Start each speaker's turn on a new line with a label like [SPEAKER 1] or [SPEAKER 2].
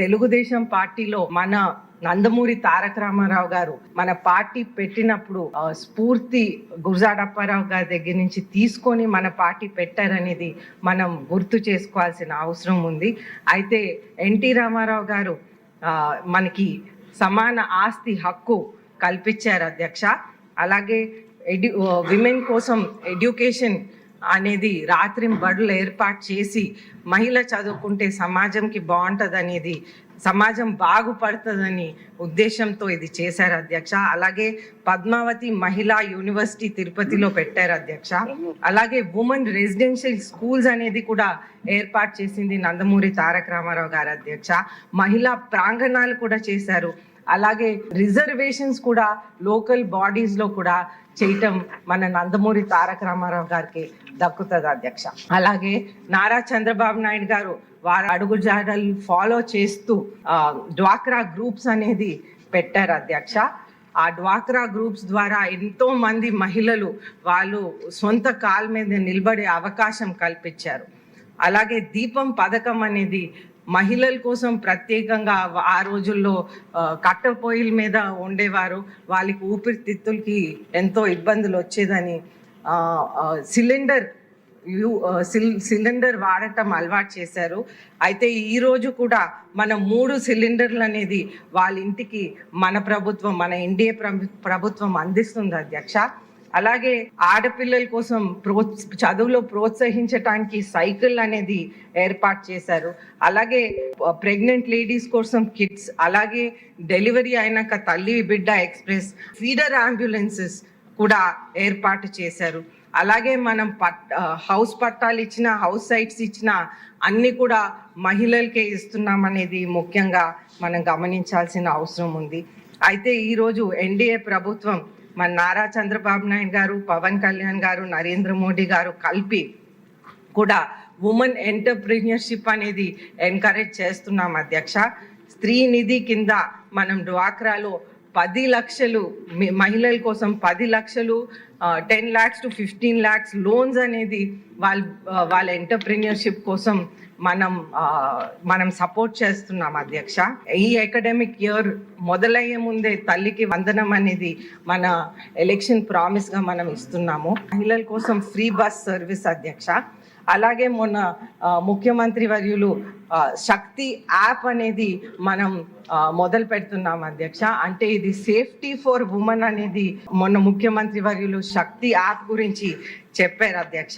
[SPEAKER 1] తెలుగుదేశం పార్టీలో మన నందమూరి తారక రామారావు గారు మన పార్టీ పెట్టినప్పుడు స్ఫూర్తి గురజాడ అప్పారావు గారి దగ్గర నుంచి తీసుకొని మన పార్టీ పెట్టారనేది మనం గుర్తు చేసుకోవాల్సిన అవసరం ఉంది. అయితే ఎన్టీ రామారావు గారు మనకి సమాన ఆస్తి హక్కు కల్పించారు అధ్యక్ష. అలాగే విమెన్ కోసం ఎడ్యుకేషన్ అనేది రాత్రింబడులు ఏర్పాటు చేసి మహిళ చదువుకుంటే సమాజంకి బాగుంటుంది అనేది, సమాజం బాగుపడుతుందని ఉద్దేశంతో ఇది చేశారు అధ్యక్ష. అలాగే పద్మావతి మహిళా యూనివర్సిటీ తిరుపతిలో పెట్టారు అధ్యక్ష. అలాగే ఉమెన్ రెసిడెన్షియల్ స్కూల్స్ అనేది కూడా ఏర్పాటు చేసింది నందమూరి తారక రామారావు గారు అధ్యక్ష. మహిళా ప్రాంగణాలు కూడా చేశారు. అలాగే రిజర్వేషన్స్ కూడా లోకల్ బాడీస్లో కూడా చేయటం మన నందమూరి తారక రామారావు గారికి దక్కుతుంది అధ్యక్ష. అలాగే నారా చంద్రబాబు నాయుడు గారు వారి అడుగుజాడలు ఫాలో చేస్తూ డ్వాక్రా గ్రూప్స్ అనేది పెట్టారు అధ్యక్ష. ఆ డ్వాక్రా గ్రూప్స్ ద్వారా ఎంతో మంది మహిళలు వాళ్ళు సొంత కాళ్ళ మీద నిలబడే అవకాశం కల్పించారు. అలాగే దీపం పథకం అనేది మహిళల కోసం ప్రత్యేకంగా ఆ రోజుల్లో కట్టెపొయ్యిల మీద ఉండేవారు, వాళ్ళకి ఊపిరితిత్తులకి ఎంతో ఇబ్బందులు వచ్చేదని సిలిండర్ వాడటం అలవాటు చేశారు. అయితే ఈరోజు కూడా మన 3 సిలిండర్లు అనేది వాళ్ళ ఇంటికి మన ప్రభుత్వం, మన ఎన్డీఏ ప్రభుత్వం అందిస్తుంది అధ్యక్ష. అలాగే ఆడపిల్లల కోసం చదువులో ప్రోత్సహించడానికి సైకిల్ అనేది ఏర్పాటు చేశారు. అలాగే ప్రెగ్నెంట్ లేడీస్ కోసం కిట్స్, అలాగే డెలివరీ అయినాక తల్లి బిడ్డ ఎక్స్ప్రెస్, ఫీడర్ అంబులెన్సెస్ కూడా ఏర్పాటు చేశారు. అలాగే మనం హౌస్ పట్టాలు ఇచ్చిన, హౌస్ సైట్స్ ఇచ్చిన అన్ని కూడా మహిళలకే ఇస్తున్నాం అనేది ముఖ్యంగా మనం గమనించాల్సిన అవసరం ఉంది. అయితే ఈరోజు ఎన్డీఏ ప్రభుత్వం మన నారా చంద్రబాబు నాయుడు గారు, పవన్ కళ్యాణ్ గారు, నరేంద్ర మోడీ గారు కలిపి కూడా ఉమెన్ ఎంటర్ప్రీనియర్షిప్ అనేది ఎంకరేజ్ చేస్తున్నాం అధ్యక్ష. స్త్రీ నిధి కింద మనం డ్వాక్రాలో 10 లక్షలు మహిళల కోసం 10 లక్షలు 10 lakhs to 15 lakhs లోన్స్ అనేది వాళ్ళ ఎంటర్ప్రీనియర్షిప్ కోసం మనం సపోర్ట్ చేస్తున్నాం అధ్యక్ష. ఈ అకాడమిక్ ఇయర్ మొదలయ్యే ముందే తల్లికి వందనం అనేది మన ఎలక్షన్ ప్రామిస్ గా మనం ఇస్తున్నాము. మహిళల కోసం ఫ్రీ బస్ సర్వీస్ అధ్యక్ష. అలాగే మొన్న ముఖ్యమంత్రి వర్యులు శక్తి యాప్ అనేది మనం మొదలు పెడుతున్నాం అధ్యక్ష. అంటే ఇది సేఫ్టీ ఫర్ ఉమెన్ అనేది మొన్న ముఖ్యమంత్రి వర్యులు శక్తి యాప్ గురించి చెప్పారు అధ్యక్ష.